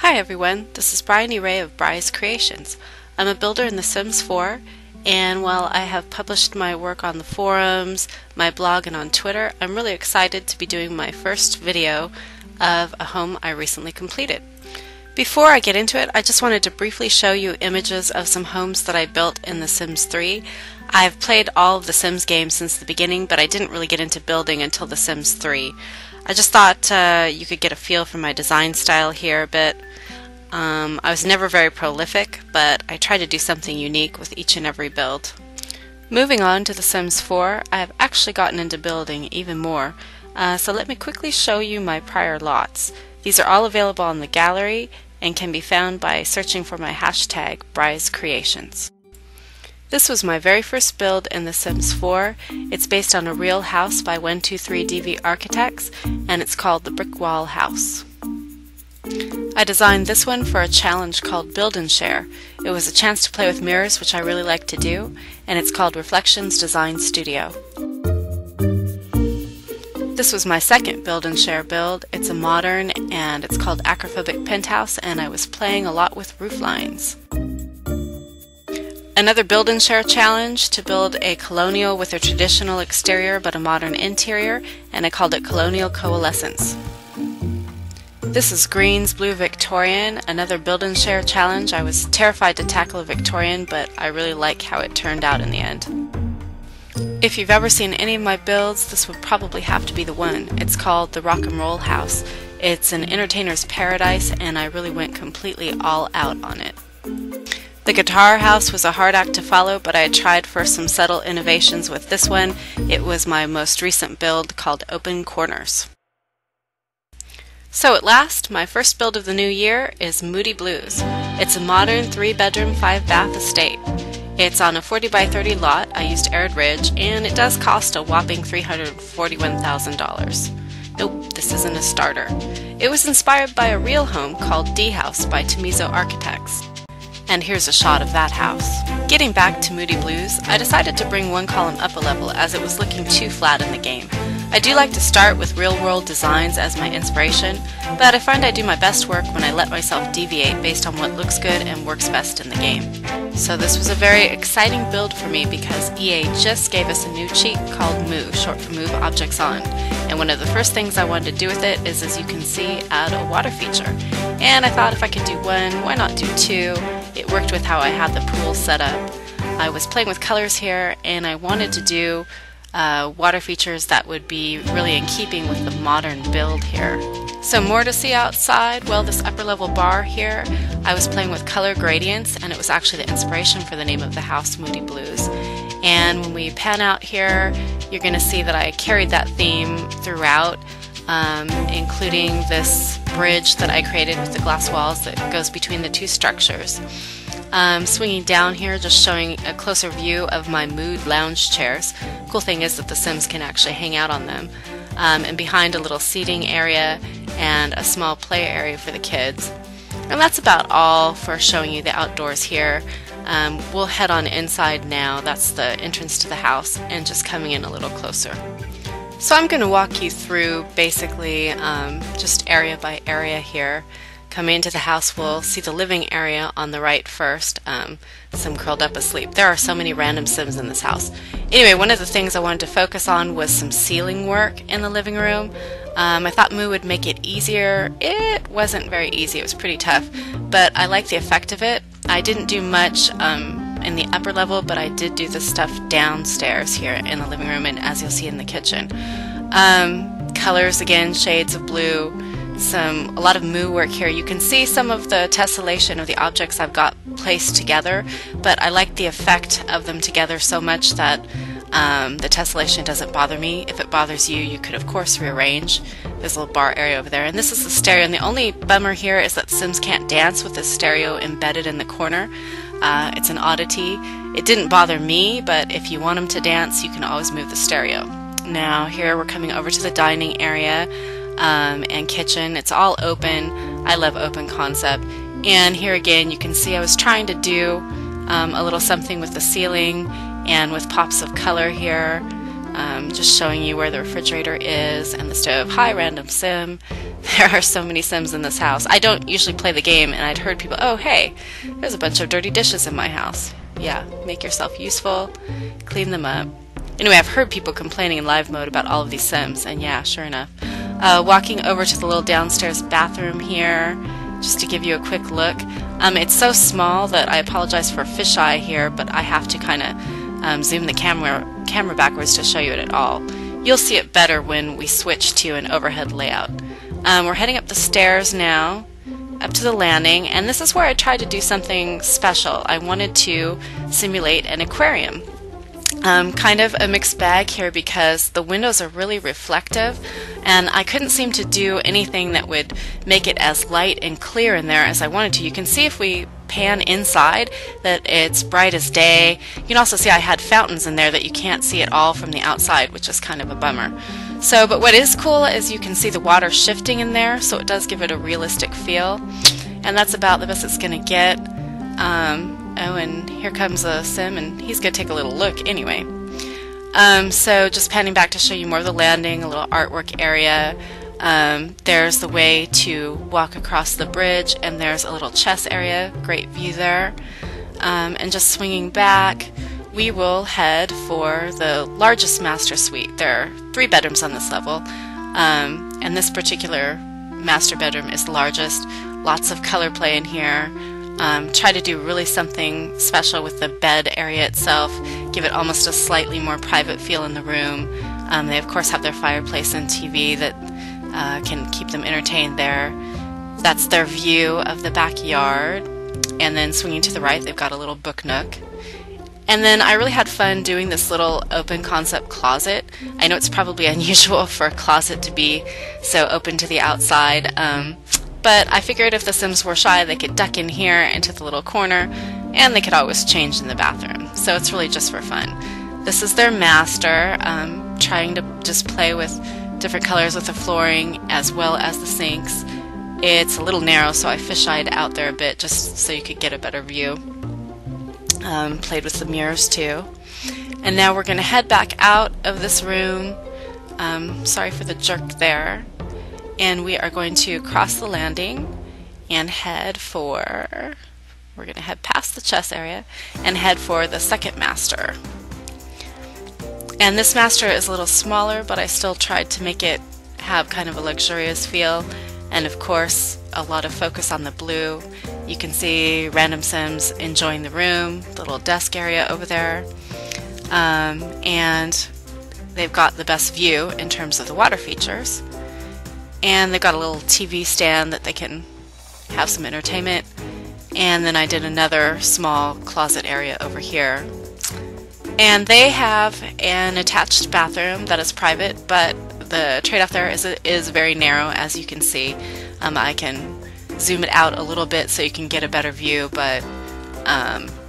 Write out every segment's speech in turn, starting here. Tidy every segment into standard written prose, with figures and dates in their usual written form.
Hi everyone, this is Bryony Ray of Bry's Creations. I'm a builder in The Sims 4, and while I have published my work on the forums, my blog, and on Twitter, I'm really excited to be doing my first video of a home I recently completed. Before I get into it, I just wanted to briefly show you images of some homes that I built in The Sims 3. I've played all of the Sims games since the beginning, but I didn't really get into building until The Sims 3. I just thought you could get a feel for my design style here a bit. I was never very prolific, but I tried to do something unique with each and every build. Moving on to The Sims 4, I have actually gotten into building even more, so let me quickly show you my prior lots. These are all available on the gallery and can be found by searching for my hashtag Bry's Creations. This was my very first build in The Sims 4. It's based on a real house by 123DV Architects, and it's called the Brick Wall House. I designed this one for a challenge called Build and Share. It was a chance to play with mirrors, which I really like to do, and it's called Reflections Design Studio. This was my second Build and Share build. It's a modern and it's called Acrophobic Penthouse, and I was playing a lot with roof lines. Another Build and Share challenge to build a colonial with a traditional exterior but a modern interior, and I called it Colonial Coalescence. This is Green's Blue Victorian, another Build and Share challenge. I was terrified to tackle a Victorian, but I really like how it turned out in the end. If you've ever seen any of my builds, this would probably have to be the one. It's called the Rock and Roll House. It's an entertainer's paradise, and I really went completely all out on it. The Guitar House was a hard act to follow, but I had tried for some subtle innovations with this one. It was my most recent build called Open Corners. So at last, my first build of the new year is Moody Blues. It's a modern 3-bedroom, 5-bath estate. It's on a 40 by 30 lot. I used Arid Ridge, and it does cost a whopping $341,000. Nope, this isn't a starter. It was inspired by a real home called D House by Tamizo Architects. And here's a shot of that house. Getting back to Moody Blues, I decided to bring one column up a level as it was looking too flat in the game. I do like to start with real-world designs as my inspiration, but I find I do my best work when I let myself deviate based on what looks good and works best in the game. So this was a very exciting build for me because EA just gave us a new cheat called Move, short for Move Objects On. And one of the first things I wanted to do with it is, as you can see, add a water feature. And I thought if I could do one, why not do two? It worked with how I had the pool set up. I was playing with colors here, and I wanted to do water features that would be really in keeping with the modern build here. So more to see outside. Well, this upper level bar here, I was playing with color gradients, and it was actually the inspiration for the name of the house, Moody Blues. And when we pan out here, you're going to see that I carried that theme throughout, including this bridge that I created with the glass walls that goes between the two structures. Swinging down here, just showing a closer view of my Mood lounge chairs. Cool thing is that the Sims can actually hang out on them. And behind a little seating area and a small play area for the kids. And that's about all for showing you the outdoors here. We'll head on inside now. That's the entrance to the house, and just coming in a little closer. So I'm going to walk you through basically just area by area here. Coming into the house, we'll see the living area on the right first, some curled up asleep. There are so many random Sims in this house. Anyway, one of the things I wanted to focus on was some ceiling work in the living room. I thought Moo would make it easier. It wasn't very easy, it was pretty tough, but I like the effect of it. I didn't do much in the upper level, but I did do the stuff downstairs here in the living room and as you'll see in the kitchen. Colors again, shades of blue. A lot of Moo work here. You can see some of the tessellation of the objects I've got placed together, but I like the effect of them together so much that the tessellation doesn't bother me. If it bothers you, you could of course rearrange. There's a little bar area over there, and this is the stereo, and the only bummer here is that Sims can't dance with the stereo embedded in the corner. It's an oddity. It didn't bother me, but if you want them to dance, you can always move the stereo. Now here we're coming over to the dining area and kitchen. It's all open. I love open concept. And here again you can see I was trying to do a little something with the ceiling and with pops of color here. Just showing you where the refrigerator is and the stove. Hi, random sim. There are so many Sims in this house. I don't usually play the game, and I'd heard people, oh hey, there's a bunch of dirty dishes in my house. Yeah, make yourself useful, clean them up. Anyway, I've heard people complaining in live mode about all of these Sims, and yeah, sure enough. Walking over to the little downstairs bathroom here, just to give you a quick look. It's so small that I apologize for fisheye here, but I have to kind of zoom the camera backwards to show you it at all. You'll see it better when we switch to an overhead layout. We're heading up the stairs now, up to the landing, and this is where I tried to do something special. I wanted to simulate an aquarium. Kind of a mixed bag here because the windows are really reflective, and I couldn't seem to do anything that would make it as light and clear in there as I wanted to. You can see if we pan inside that it's bright as day. You can also see I had fountains in there that you can't see at all from the outside, which is kind of a bummer. So, but what is cool is you can see the water shifting in there, so it does give it a realistic feel, and that's about the best it's going to get. Oh, and here comes a Sim, and he's going to take a little look anyway. So just panning back to show you more of the landing, a little artwork area. There's the way to walk across the bridge, and there's a little chess area. Great view there. And just swinging back, we will head for the largest master suite. There are 3 bedrooms on this level, and this particular master bedroom is the largest. Lots of color play in here. Try to do really something special with the bed area itself, give it almost a slightly more private feel in the room. They of course have their fireplace and TV that can keep them entertained there. That's their view of the backyard, and then swinging to the right they've got a little book nook. And then I really had fun doing this little open concept closet. I know it's probably unusual for a closet to be so open to the outside, but I figured if the Sims were shy, they could duck in here into the little corner, and they could always change in the bathroom. So it's really just for fun. This is their master, trying to just play with different colors with the flooring as well as the sinks. It's a little narrow, so I fisheyed out there a bit just so you could get a better view. Played with the mirrors too. And now we're going to head back out of this room. Sorry for the jerk there. And we are going to cross the landing and head for, we're going to head past the chess area and head for the second master. And this master is a little smaller, but I still tried to make it have kind of a luxurious feel, and of course a lot of focus on the blue. You can see random Sims enjoying the room, the little desk area over there, and they've got the best view in terms of the water features. And they've got a little TV stand that they can have some entertainment. And then I did another small closet area over here. And they have an attached bathroom that is private, but the trade-off there is it is very narrow, as you can see. I can zoom it out a little bit so you can get a better view, but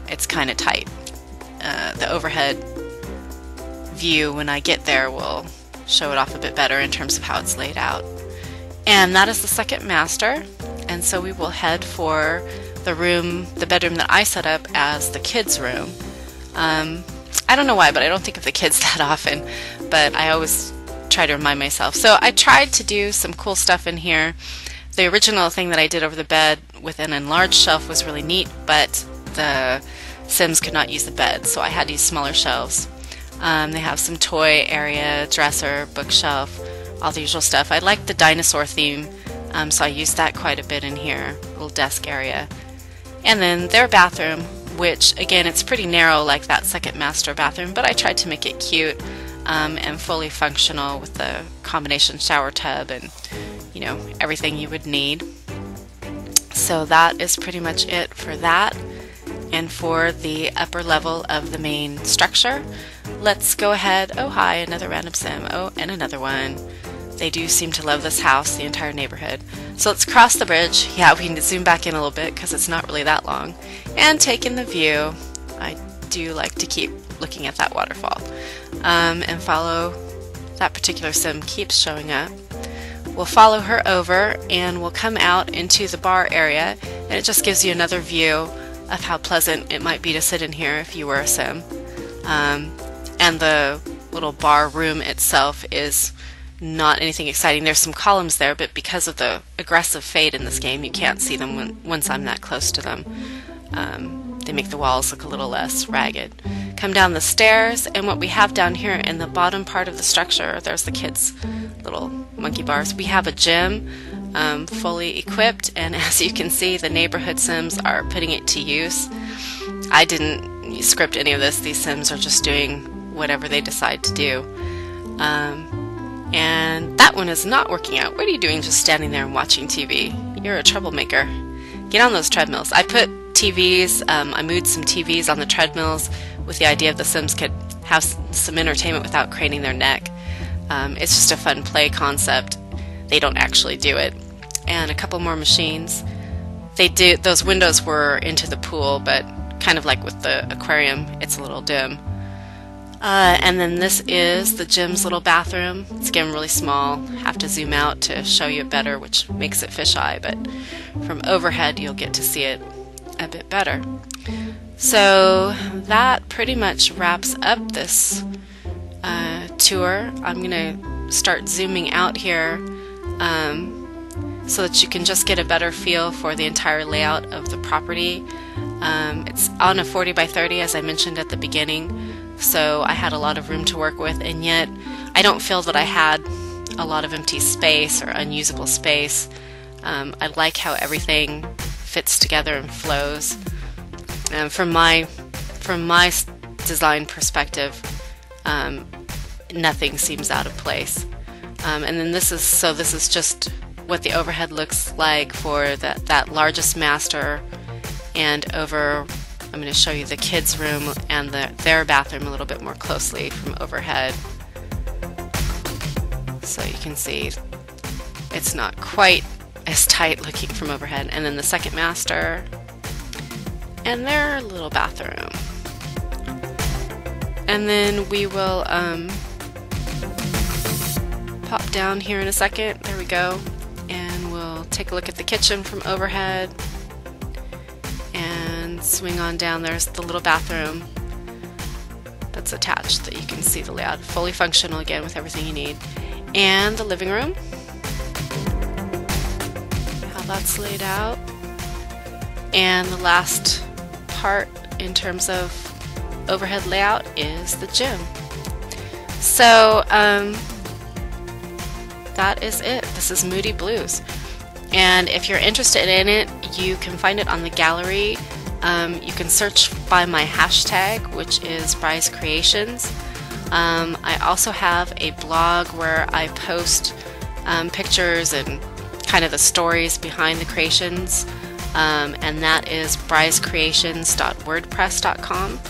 it's kind of tight. The overhead view when I get there will show it off a bit better in terms of how it's laid out. And that is the second master, and so we will head for the bedroom that I set up as the kids' room. I don't know why, but I don't think of the kids that often, but I always try to remind myself. So I tried to do some cool stuff in here. The original thing that I did over the bed with an enlarged shelf was really neat, but the Sims could not use the bed, so I had to use smaller shelves. They have some toy area, dresser, bookshelf, all the usual stuff. I like the dinosaur theme, so I used that quite a bit in here, little desk area. And then their bathroom, which again, it's pretty narrow like that second master bathroom, but I tried to make it cute and fully functional with the combination shower tub and, you know, everything you would need. So that is pretty much it for that. And for the upper level of the main structure, let's go ahead. Oh hi, another random Sim. Oh, and another one. They do seem to love this house, the entire neighborhood. So let's cross the bridge. Yeah, we can zoom back in a little bit because it's not really that long. And take in the view. I do like to keep looking at that waterfall. And follow that particular Sim keeps showing up. We'll follow her over and we'll come out into the bar area, and it just gives you another view of how pleasant it might be to sit in here if you were a Sim. And the little bar room itself is not anything exciting. There's some columns there, but because of the aggressive fade in this game, you can't see them once I'm that close to them. They make the walls look a little less ragged. Come down the stairs, and what we have down here in the bottom part of the structure, there's the kids' little monkey bars. We have a gym fully equipped, and as you can see, the neighborhood Sims are putting it to use. I didn't script any of this. These Sims are just doing whatever they decide to do. And that one is not working out. What are you doing just standing there and watching TV? You're a troublemaker. Get on those treadmills. I put TVs, I moved some TVs on the treadmills with the idea of the Sims could have some entertainment without craning their neck. It's just a fun play concept. They don't actually do it. And a couple more machines. Those windows were into the pool, but kind of like with the aquarium, it's a little dim. And then this is the gym's little bathroom. It's again really small. Have to zoom out to show you it better, which makes it fisheye, but from overhead you'll get to see it a bit better. So that pretty much wraps up this tour. I'm going to start zooming out here so that you can just get a better feel for the entire layout of the property. It's on a 40 by 30 as I mentioned at the beginning, so I had a lot of room to work with, and yet I don't feel that I had a lot of empty space or unusable space. I like how everything fits together and flows. From my design perspective, nothing seems out of place. And then this is just what the overhead looks like for that largest master, and over I'm going to show you the kids' room and their bathroom a little bit more closely from overhead. So you can see it's not quite as tight looking from overhead. And then the second master and their little bathroom. And then we will pop down here in a second. There we go. And we'll take a look at the kitchen from overhead. And swing on down. There's the little bathroom that's attached that you can see the layout. Fully functional again with everything you need. And the living room. How that's laid out. And the last part in terms of overhead layout is the gym. So that is it. This is Moody Blues. And if you're interested in it, you can find it on the gallery. You can search by my hashtag, which is Bry's Creations. I also have a blog where I post pictures and kind of the stories behind the creations, and that is bryscreations.wordpress.com.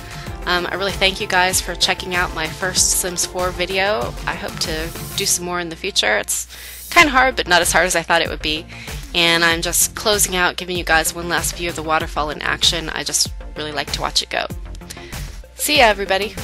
I really thank you guys for checking out my first Sims 4 video. I hope to do some more in the future. It's kind of hard, but not as hard as I thought it would be. And I'm just closing out, giving you guys one last view of the waterfall in action. I just really like to watch it go. See ya, everybody!